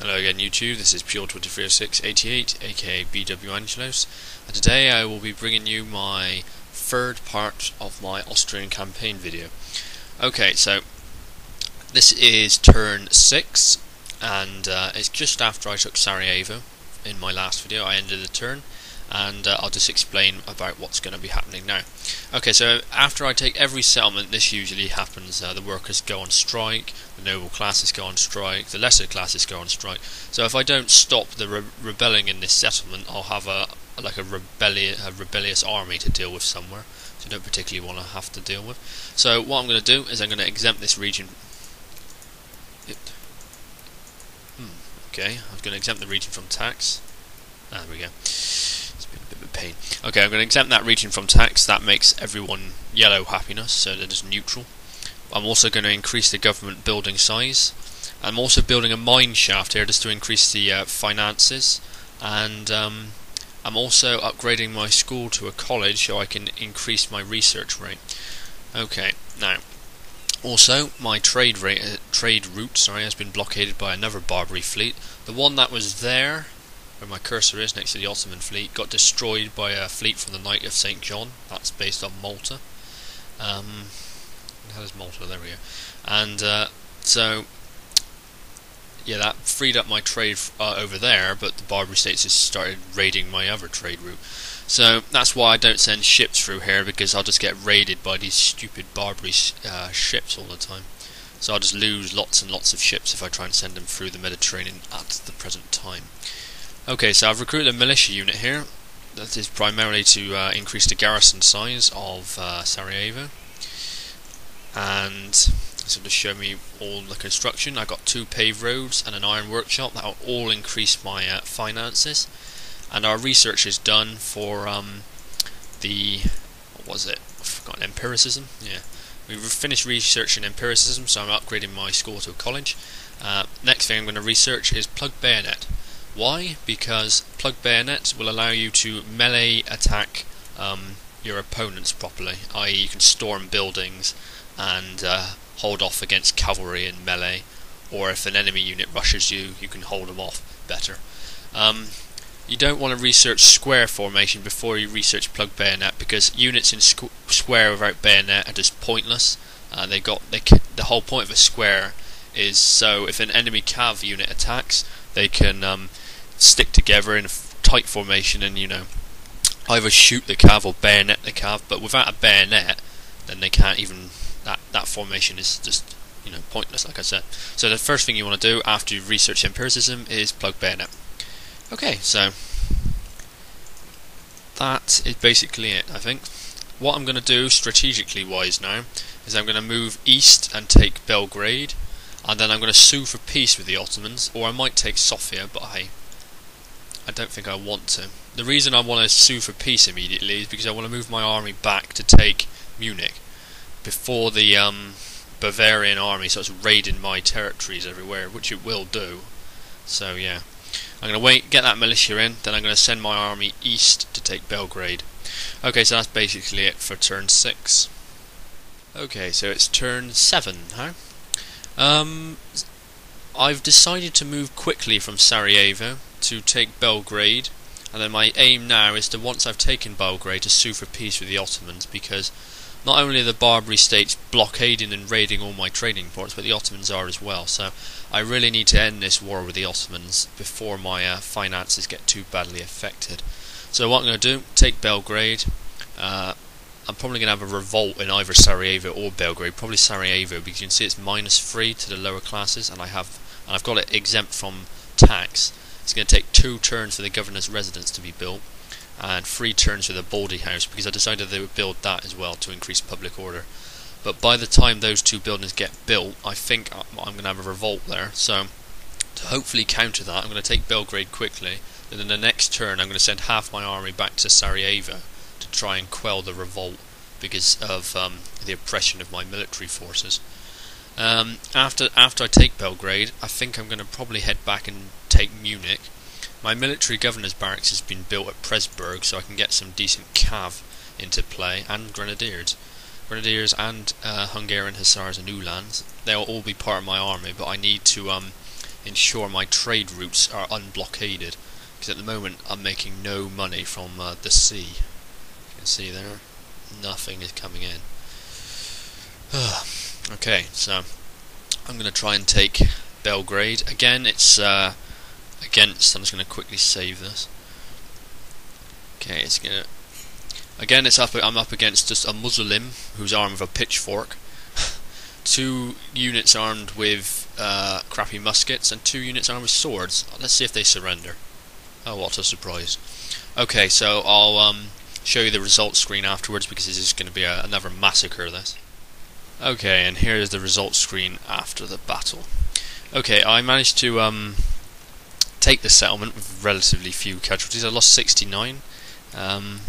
Hello again YouTube, this is Pure230688 aka BW Angelos, and today I will be bringing you my third part of my Austrian campaign video. Okay, so this is turn 6 and it's just after I took Sarajevo. In my last video I ended the turn and I'll just explain about what's going to be happening now. Okay, so after I take every settlement, this usually happens. The workers go on strike, the noble classes go on strike, the lesser classes go on strike. So if I don't stop the rebelling in this settlement, I'll have a rebellious army to deal with somewhere, so I don't particularly want to have to deal with. So what I'm going to do is I'm going to exempt this region. Okay, I'm going to exempt the region from tax. There we go. It's been a bit of a pain. Okay, I'm going to exempt that region from tax. That makes everyone yellow happiness, so that it's neutral. I'm also going to increase the government building size. I'm also building a mine shaft here just to increase the finances, and I'm also upgrading my school to a college so I can increase my research rate. Okay, now also my trade route has been blockaded by another Barbary fleet. The one that was there, where my cursor is next to the Ottoman fleet, got destroyed by a fleet from the Knight of St. John. That's based on Malta. How does Malta? There we go. And so yeah, that freed up my trade over there, but the Barbary states just started raiding my other trade route. So that's why I don't send ships through here, because I'll just get raided by these stupid Barbary ships all the time. So I'll just lose lots and lots of ships if I try and send them through the Mediterranean at the present time. Okay, so I've recruited a militia unit here. That is primarily to increase the garrison size of Sarajevo. And so to show me all the construction, I've got 2 paved roads and an iron workshop. That will all increase my finances. And our research is done for the, what was it? I've forgotten, empiricism? Yeah. We've finished researching empiricism, so I'm upgrading my school to a college. Next thing I'm going to research is plug bayonet. Why? Because plug bayonet will allow you to melee attack your opponents properly, i.e. you can storm buildings and hold off against cavalry in melee, or if an enemy unit rushes you, you can hold them off better. You don't want to research square formation before you research plug bayonet, because units in square without bayonet are just pointless. The whole point of a square is so if an enemy cav unit attacks, they can stick together in a tight formation and, either shoot the cav or bayonet the cav. But without a bayonet, then they can't even. That formation is just pointless, like I said. So the first thing you want to do after you've researched empiricism is plug bayonet. Okay, so that is basically it, I think. What I'm going to do strategically wise now is I'm going to move east and take Belgrade, and then I'm going to sue for peace with the Ottomans, or I might take Sofia, but I don't think I want to. The reason I want to sue for peace immediately is because I want to move my army back to take Munich before the Bavarian army starts raiding my territories everywhere, which it will do. So yeah, I'm going to wait, get that militia in, then I'm going to send my army east to take Belgrade. Okay, so that's basically it for turn 6. Okay, so it's turn 7 now. I've decided to move quickly from Sarajevo to take Belgrade, and then my aim now is to, once I've taken Belgrade, to sue for peace with the Ottomans, because not only are the Barbary states blockading and raiding all my trading ports, but the Ottomans are as well. So I really need to end this war with the Ottomans before my finances get too badly affected. So what I'm going to do, take Belgrade. I'm probably going to have a revolt in either Sarajevo or Belgrade, probably Sarajevo, because you can see it's -3 to the lower classes, and I've got it exempt from tax. It's going to take 2 turns for the governor's residence to be built, and 3 turns for the Baldy House, because I decided they would build that as well to increase public order. But by the time those 2 buildings get built, I think I'm going to have a revolt there. So to hopefully counter that, I'm going to take Belgrade quickly, and in the next turn I'm going to send half my army back to Sarajevo to try and quell the revolt because of the oppression of my military forces. After I take Belgrade, I think I'm going to probably head back and take Munich. My military governor's barracks has been built at Pressburg, so I can get some decent cav into play, and grenadiers and Hungarian hussars and uhlans. They'll all be part of my army, but I need to ensure my trade routes are unblockaded, because at the moment I'm making no money from the sea. You can see there, nothing is coming in. Okay, so I'm going to try and take Belgrade. Again, it's against, I'm just going to quickly save this. Okay, it's going to, again it's up, I'm up against just a Muslim who's armed with a pitchfork, 2 units armed with crappy muskets, and 2 units armed with swords. Let's see if they surrender. Oh, what a surprise. Okay, so I'll show you the results screen afterwards, because this is going to be another massacre, this. Okay, and here is the results screen after the battle. Okay, I managed to take the settlement with relatively few casualties. I lost 69, and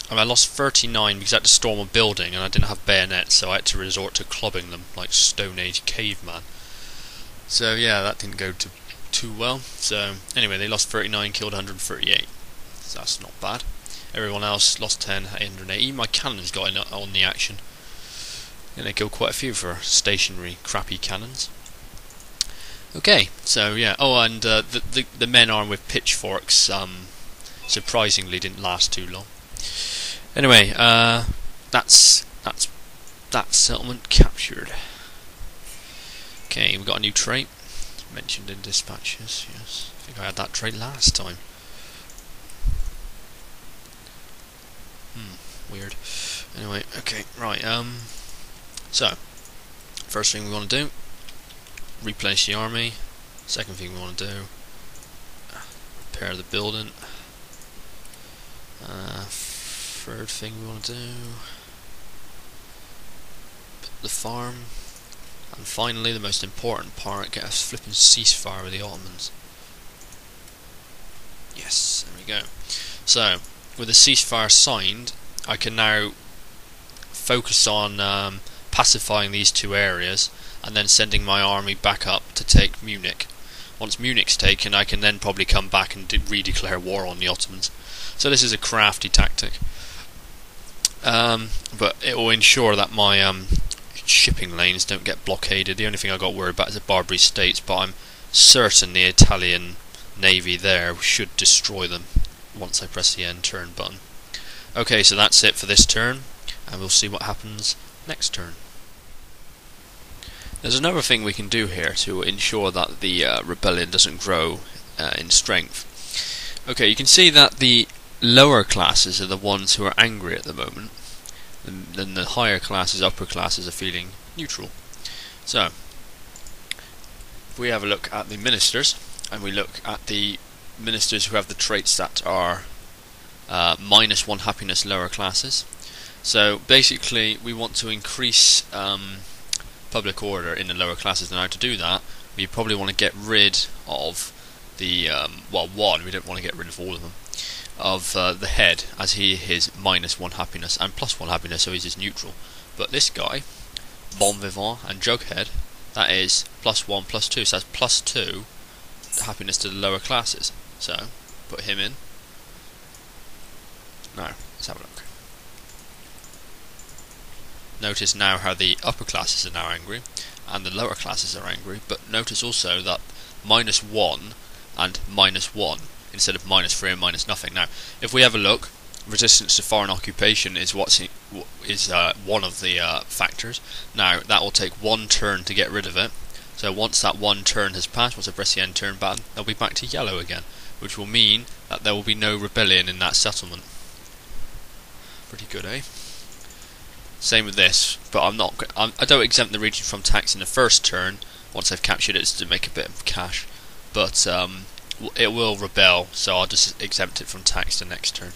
I lost 39 because I had to storm a building and I didn't have bayonets, so I had to resort to clubbing them like Stone Age caveman. So yeah, that didn't go too well. So anyway, they lost 39, killed 138. So that's not bad. Everyone else lost 10, 880. My cannons got in on the action. And they killed quite a few for stationary, crappy cannons. Okay, so yeah. Oh, and the men armed with pitchforks surprisingly didn't last too long. Anyway, that's that settlement captured. Okay, we've got a new trait mentioned in dispatches. Yes, I think I had that trait last time. Weird. Anyway, okay, right. So, first thing we want to do, replenish the army. Second thing we want to do, repair the building. Third thing we want to do, the farm. And finally, the most important part, get a flipping ceasefire with the Ottomans. Yes, there we go. So, with the ceasefire signed, I can now focus on pacifying these 2 areas, and then sending my army back up to take Munich. Once Munich's taken, I can then probably come back and redeclare war on the Ottomans. So this is a crafty tactic, but it will ensure that my shipping lanes don't get blockaded. The only thing I got worried about is the Barbary States, but I'm certain the Italian navy there should destroy them once I press the end turn button. Okay, so that's it for this turn, and we'll see what happens next turn. There's another thing we can do here to ensure that the rebellion doesn't grow in strength. Okay, you can see that the lower classes are the ones who are angry at the moment, then the higher classes, upper classes, are feeling neutral. So, if we have a look at the ministers, and we look at the ministers who have the traits that are -1 happiness lower classes. So basically we want to increase public order in the lower classes. Now to do that, we probably want to get rid of the well, one, we don't want to get rid of all of them, of the head, as he is -1 happiness and +1 happiness, so he's just neutral. But this guy, Bon Vivant and Jughead, that is +1 +2, so that's +2 happiness to the lower classes. So put him in. Now let's have a look. Notice now how the upper classes are now angry and the lower classes are angry, but notice also that -1 and -1 instead of -3 and -0. Now, if we have a look, resistance to foreign occupation is one of the factors. Now, that will take 1 turn to get rid of it. So once that 1 turn has passed, once I press the end turn button, they'll be back to yellow again, which will mean that there will be no rebellion in that settlement. Pretty good, eh? Same with this, but I don't exempt the region from tax in the first turn. Once I've captured it, it's to make a bit of cash, but it will rebel, so I'll just exempt it from tax the next turn.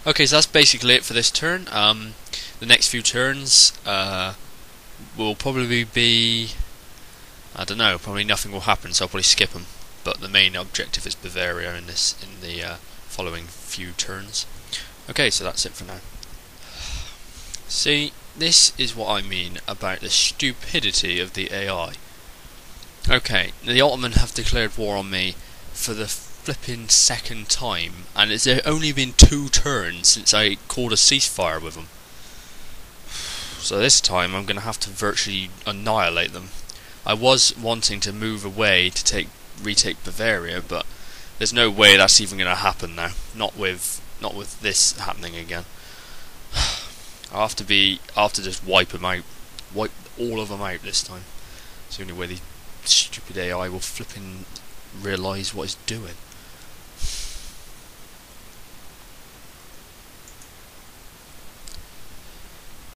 Okay, so that's basically it for this turn. The next few turns will probably be, I don't know, probably nothing will happen, so I'll probably skip them. But the main objective is Bavaria in the following few turns. Okay, so that's it for now. See, this is what I mean about the stupidity of the AI. Okay, the Ottoman have declared war on me for the flipping second time, and it's only been 2 turns since I called a ceasefire with them. So this time I'm going to have to virtually annihilate them. I was wanting to move away to take retake Bavaria, but there's no way that's even going to happen now. Not with this happening again. I'll have to just wipe them out, wipe all of them out this time. It's the only way the stupid AI will flipping realise what it's doing.